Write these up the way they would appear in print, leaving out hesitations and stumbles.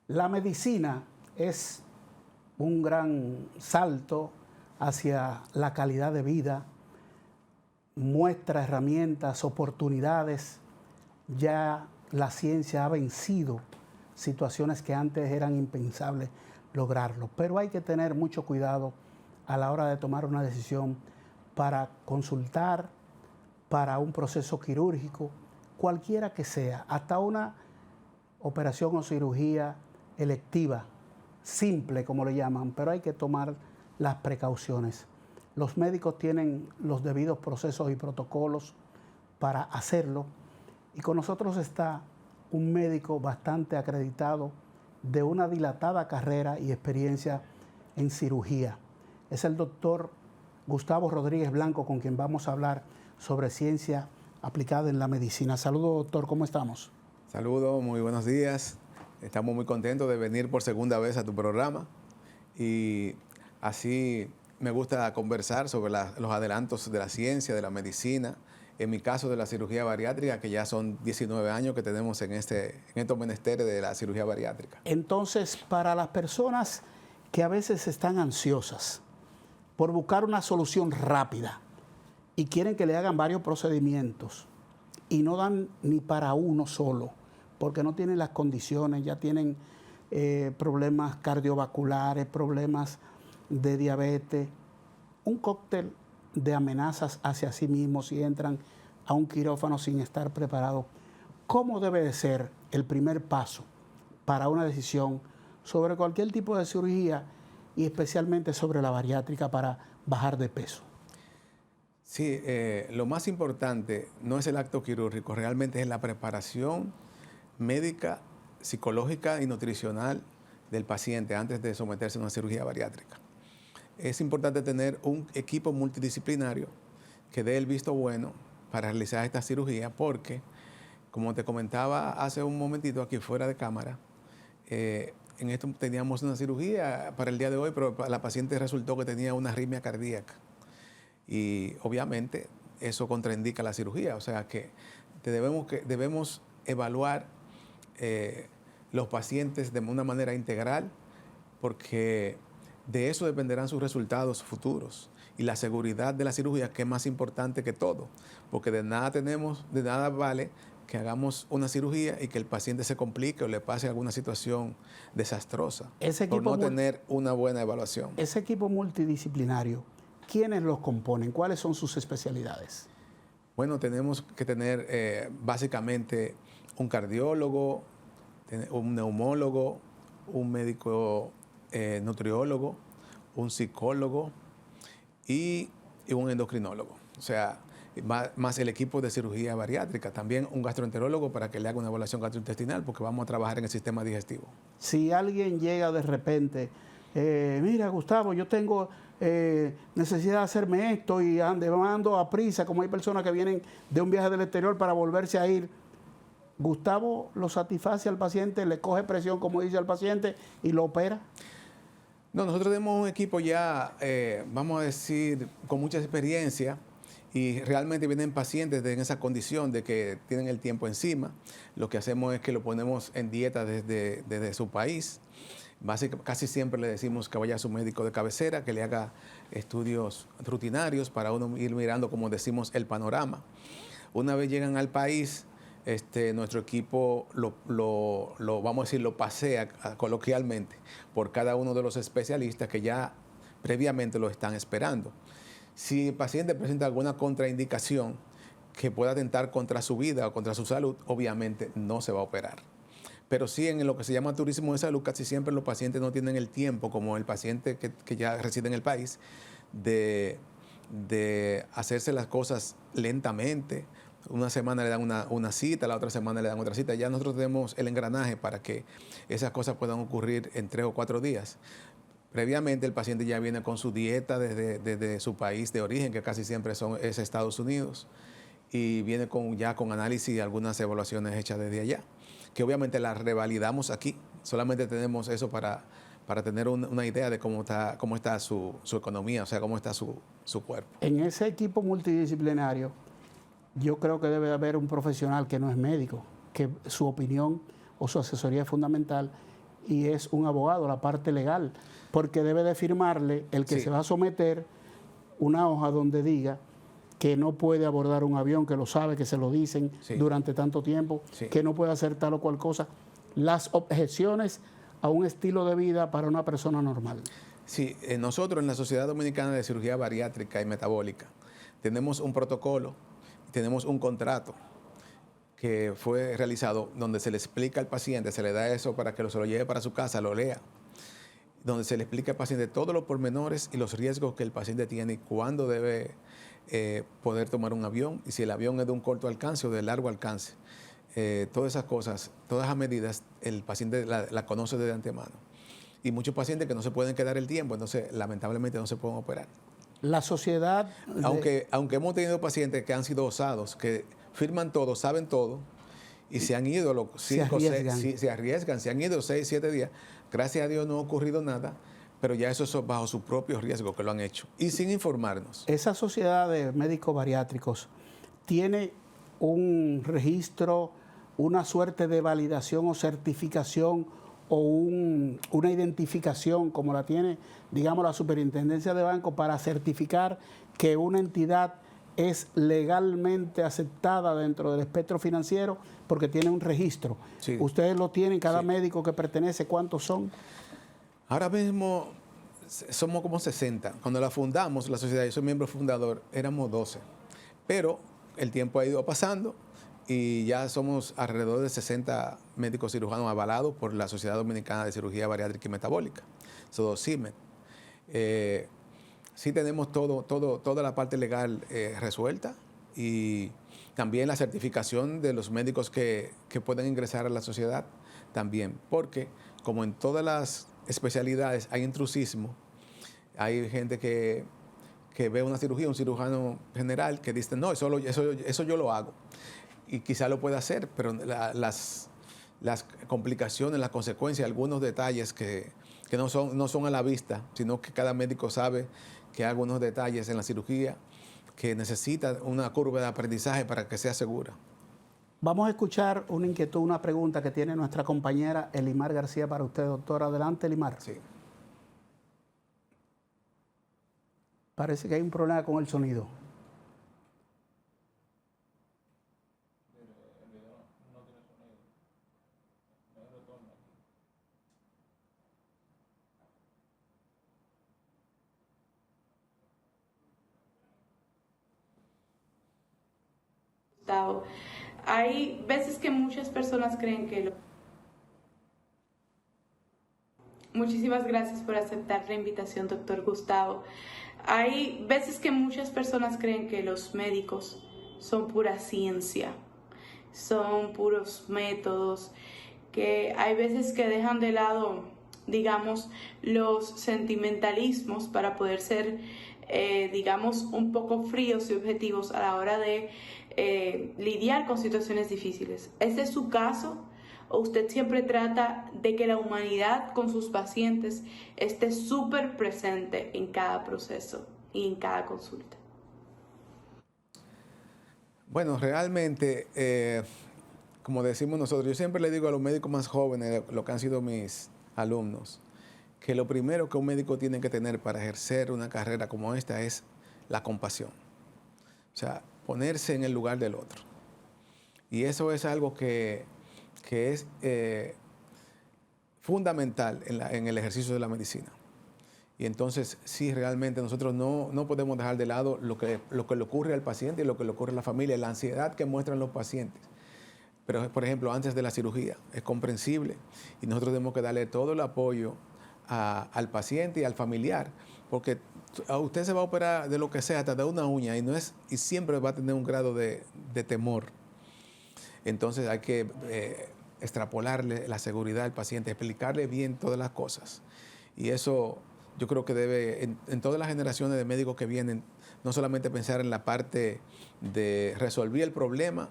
La medicina es un gran salto hacia la calidad de vida, muestra herramientas, oportunidades. Ya la ciencia ha vencido situaciones que antes eran impensables lograrlo. Pero hay que tener mucho cuidado a la hora de tomar una decisión para consultar, para un proceso quirúrgico, cualquiera que sea, hasta una operación o cirugía electiva, simple como le llaman, pero hay que tomar las precauciones. Los médicos tienen los debidos procesos y protocolos para hacerlo, y con nosotros está un médico bastante acreditado de una dilatada carrera y experiencia en cirugía. Es el doctor Gustavo Rodríguez Blanco, con quien vamos a hablar sobre ciencia aplicada en la medicina. Saludos, doctor, ¿cómo estamos? Saludos, muy buenos días. Estamos muy contentos de venir por segunda vez a tu programa y así me gusta conversar sobre los adelantos de la ciencia, de la medicina, en mi caso de la cirugía bariátrica, que ya son 19 años que tenemos en estos menesteres de la cirugía bariátrica. Entonces, para las personas que a veces están ansiosas por buscar una solución rápida y quieren que le hagan varios procedimientos y no dan ni para uno solo, porque no tienen las condiciones, ya tienen problemas cardiovasculares, problemas de diabetes, un cóctel de amenazas hacia sí mismos si entran a un quirófano sin estar preparados. ¿Cómo debe de ser el primer paso para una decisión sobre cualquier tipo de cirugía y especialmente sobre la bariátrica para bajar de peso? Sí, lo más importante no es el acto quirúrgico, realmente es la preparación médica, psicológica y nutricional del paciente antes de someterse a una cirugía bariátrica. Es importante tener un equipo multidisciplinario que dé el visto bueno para realizar esta cirugía porque, como te comentaba hace un momentito aquí fuera de cámara, en esto teníamos una cirugía para el día de hoy, pero la paciente resultó que tenía una arritmia cardíaca y obviamente eso contraindica la cirugía, o sea que debemos evaluar los pacientes de una manera integral porque de eso dependerán sus resultados futuros y la seguridad de la cirugía, que es más importante que todo, porque de nada vale que hagamos una cirugía y que el paciente se complique o le pase alguna situación desastrosa por no tener una buena evaluación. Ese equipo multidisciplinario, ¿quiénes los componen? ¿Cuáles son sus especialidades? Bueno, tenemos que tener básicamente un cardiólogo, un neumólogo, un médico nutriólogo, un psicólogo y un endocrinólogo. O sea, más el equipo de cirugía bariátrica. También un gastroenterólogo para que le haga una evaluación gastrointestinal porque vamos a trabajar en el sistema digestivo. Si alguien llega de repente, mira Gustavo, yo tengo necesidad de hacerme esto y ando a prisa, como hay personas que vienen de un viaje del exterior para volverse a ir, ¿Gustavo lo satisface al paciente, le coge presión como dice al paciente y lo opera? No, nosotros tenemos un equipo ya, vamos a decir, con mucha experiencia y realmente vienen pacientes en esa condición de que tienen el tiempo encima. Lo que hacemos es que lo ponemos en dieta desde su país. Casi siempre le decimos que vaya a su médico de cabecera, que le haga estudios rutinarios para uno ir mirando, como decimos, el panorama. Una vez llegan al país, nuestro equipo vamos a decir, lo pasea coloquialmente por cada uno de los especialistas que ya previamente lo están esperando. Si el paciente presenta alguna contraindicación que pueda atentar contra su vida o contra su salud, obviamente no se va a operar. Pero sí, en lo que se llama turismo de salud, casi siempre los pacientes no tienen el tiempo, como el paciente que ya reside en el país, de hacerse las cosas lentamente. Una semana le dan una cita, la otra semana le dan otra cita. Ya nosotros tenemos el engranaje para que esas cosas puedan ocurrir en 3 o 4 días. Previamente el paciente ya viene con su dieta desde su país de origen, que casi siempre es Estados Unidos, y viene ya con análisis y algunas evaluaciones hechas desde allá, que obviamente las revalidamos aquí. Solamente tenemos eso para tener una idea de cómo está su economía, o sea, cómo está su cuerpo. En ese equipo multidisciplinario, yo creo que debe haber un profesional que no es médico, que su opinión o su asesoría es fundamental y es un abogado, la parte legal, porque debe de firmarle el que Sí. se va a someter una hoja donde diga que no puede abordar un avión, que lo sabe, que se lo dicen Sí. durante tanto tiempo, Sí. que no puede hacer tal o cual cosa. Las objeciones a un estilo de vida para una persona normal. Sí, nosotros en la Sociedad Dominicana de Cirugía Bariátrica y Metabólica tenemos un protocolo, tenemos un contrato que fue realizado donde se le explica al paciente, se le da eso para que se lo lleve para su casa, lo lea, donde se le explica al paciente todos los pormenores y los riesgos que el paciente tiene y cuándo debe poder tomar un avión y si el avión es de un corto alcance o de largo alcance. Todas esas cosas, todas esas medidas, el paciente la conoce de antemano. Y muchos pacientes que no se pueden quedar el tiempo, entonces lamentablemente no se pueden operar. La sociedad... Aunque hemos tenido pacientes que han sido osados, que firman todo, saben todo, y se han ido los 5, 6, se arriesgan, se han ido 6, 7 días. Gracias a Dios no ha ocurrido nada, pero ya eso es bajo sus propios riesgos que lo han hecho y sin informarnos. Esa sociedad de médicos bariátricos tiene un registro, una suerte de validación o certificación o una identificación como la tiene, digamos, la Superintendencia de Banco para certificar que una entidad es legalmente aceptada dentro del espectro financiero porque tiene un registro. Sí. Ustedes lo tienen, cada Sí. médico que pertenece, ¿cuántos son? Ahora mismo somos como 60. Cuando la fundamos, la sociedad, yo soy miembro fundador, éramos 12. Pero el tiempo ha ido pasando y ya somos alrededor de 60 médicos cirujanos avalados por la Sociedad Dominicana de Cirugía Bariátrica y Metabólica, SODOCIMET. Sí tenemos toda la parte legal resuelta y también la certificación de los médicos que pueden ingresar a la sociedad también, porque como en todas las especialidades hay intrusismo, hay gente que ve una cirugía, un cirujano general que dice, no, eso yo lo hago. Y quizá lo pueda hacer, pero las complicaciones, las consecuencias, algunos detalles que no son a la vista, sino que cada médico sabe que hay algunos detalles en la cirugía que necesita una curva de aprendizaje para que sea segura. Vamos a escuchar una inquietud, una pregunta que tiene nuestra compañera Elimar García para usted, doctora. Adelante, Elimar. Sí. Parece que hay un problema con el sonido. Hay veces que muchas personas creen que Muchísimas gracias por aceptar la invitación, doctor Gustavo. Hay veces que muchas personas creen que los médicos son pura ciencia, son puros métodos, que hay veces que dejan de lado, digamos, los sentimentalismos para poder ser, digamos, un poco fríos y objetivos a la hora de lidiar con situaciones difíciles. ¿Este es su caso? ¿O usted siempre trata de que la humanidad con sus pacientes esté súper presente en cada proceso y en cada consulta? Bueno, realmente, como decimos nosotros, yo siempre le digo a los médicos más jóvenes, lo que han sido mis alumnos, que lo primero que un médico tiene que tener para ejercer una carrera como esta es la compasión. O sea, ponerse en el lugar del otro. Y eso es algo que es fundamental en el ejercicio de la medicina. Y entonces, sí, realmente nosotros no podemos dejar de lado lo que le ocurre al paciente y lo que le ocurre a la familia, la ansiedad que muestran los pacientes. Pero, por ejemplo, antes de la cirugía, es comprensible y nosotros tenemos que darle todo el apoyo al paciente y al familiar, porque usted se va a operar de lo que sea, hasta de una uña, y siempre va a tener un grado de temor. Entonces hay que extrapolarle la seguridad al paciente, explicarle bien todas las cosas. Y eso yo creo que debe, en todas las generaciones de médicos que vienen, no solamente pensar en la parte de resolver el problema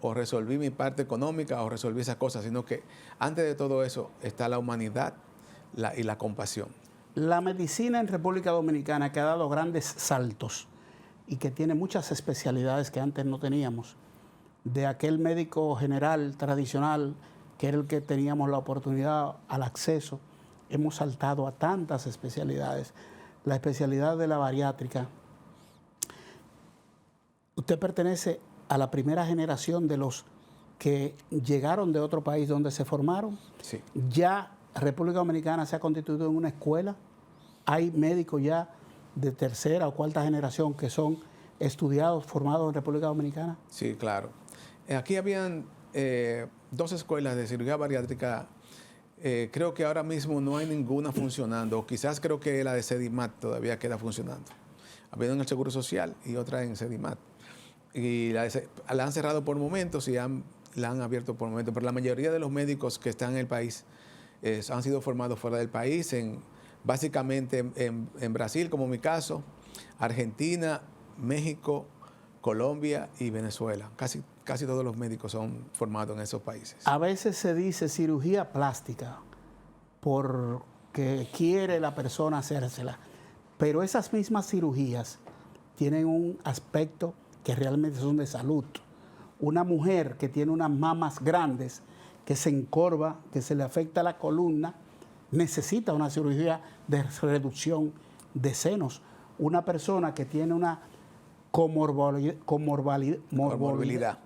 o resolver mi parte económica o resolver esas cosas, sino que antes de todo eso está la humanidad y la compasión. La medicina en República Dominicana que ha dado grandes saltos y que tiene muchas especialidades que antes no teníamos, de aquel médico general tradicional que era el que teníamos la oportunidad al acceso, hemos saltado a tantas especialidades. La especialidad de la bariátrica. Usted pertenece a la primera generación de los que llegaron de otro país donde se formaron. Sí. Ya República Dominicana se ha constituido en una escuela. Hay médicos ya de tercera o cuarta generación que son estudiados, formados en República Dominicana. Sí, claro. Aquí habían 2 escuelas de cirugía bariátrica. Creo que ahora mismo no hay ninguna funcionando. Quizás creo que la de Sedimat todavía queda funcionando. Había una en el Seguro Social y otra en Sedimat. Y la han cerrado por momentos y la han abierto por momentos. Pero la mayoría de los médicos que están en el país han sido formados fuera del país, básicamente en Brasil, como en mi caso, Argentina, México, Colombia y Venezuela. Casi todos los médicos son formados en esos países. A veces se dice cirugía plástica porque quiere la persona hacérsela, pero esas mismas cirugías tienen un aspecto que realmente son de salud. Una mujer que tiene unas mamas grandes, que se encorva, que se le afecta la columna, necesita una cirugía de reducción de senos. Una persona que tiene una comorbilidad.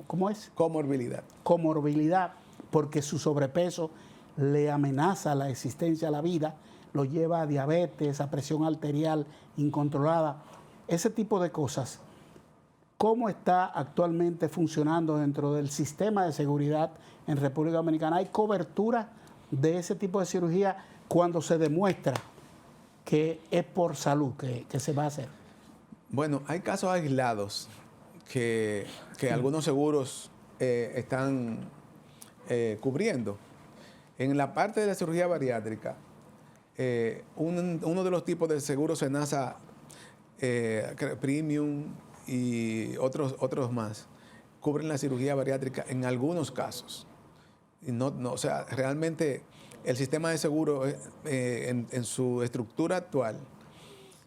¿Cómo es? Comorbilidad. Comorbilidad, porque su sobrepeso le amenaza la existencia de la vida, lo lleva a diabetes, a presión arterial incontrolada, ese tipo de cosas. ¿Cómo está actualmente funcionando dentro del sistema de seguridad en República Dominicana? ¿Hay cobertura de ese tipo de cirugía cuando se demuestra que es por salud que se va a hacer? Bueno, hay casos aislados que algunos seguros están cubriendo. En la parte de la cirugía bariátrica, uno de los tipos de seguros SENASA Premium y otros más cubren la cirugía bariátrica en algunos casos. Y o sea, realmente el sistema de seguro en su estructura actual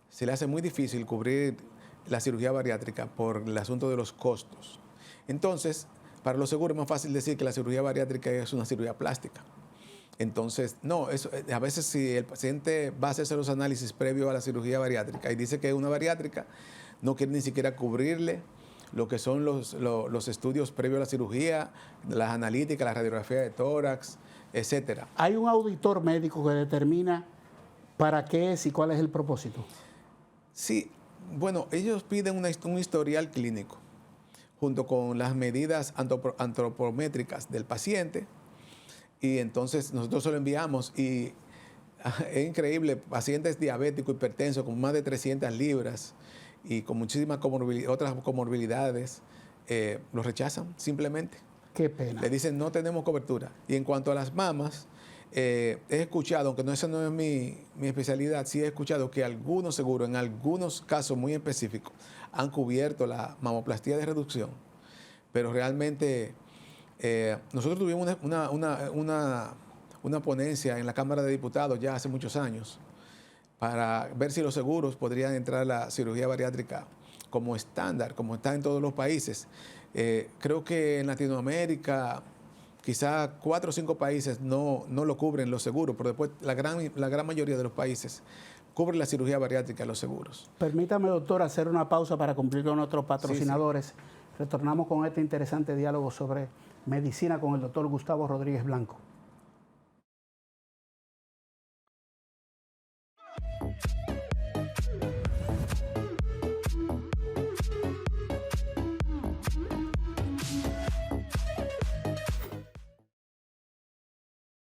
se le hace muy difícil cubrir la cirugía bariátrica por el asunto de los costos. Entonces, para los seguros es más fácil decir que la cirugía bariátrica es una cirugía plástica. Entonces, no, a veces si el paciente va a hacerse los análisis previo a la cirugía bariátrica y dice que es una bariátrica, no quiere ni siquiera cubrirle lo que son los estudios previos a la cirugía, las analíticas, la radiografía de tórax, etcétera. ¿Hay un auditor médico que determina para qué es y cuál es el propósito? Sí, bueno, ellos piden un historial clínico junto con las medidas antropométricas del paciente y entonces nosotros se lo enviamos y es increíble, pacientes diabéticos, hipertensos con más de 300 libras y con muchísimas otras comorbilidades, los rechazan simplemente. Qué pena. Le dicen no tenemos cobertura. Y en cuanto a las mamas, he escuchado, aunque esa no es mi especialidad, sí he escuchado que algunos seguros, en algunos casos muy específicos, han cubierto la mamoplastía de reducción. Pero realmente nosotros tuvimos una ponencia en la Cámara de Diputados ya hace muchos años para ver si los seguros podrían entrar a la cirugía bariátrica como estándar, como está en todos los países. Creo que en Latinoamérica quizá 4 o 5 países no lo cubren los seguros, pero después la gran mayoría de los países cubren la cirugía bariátrica los seguros. Permítame, doctor, hacer una pausa para cumplir con nuestros patrocinadores. Sí. Retornamos con este interesante diálogo sobre medicina con el doctor Gustavo Rodríguez Blanco.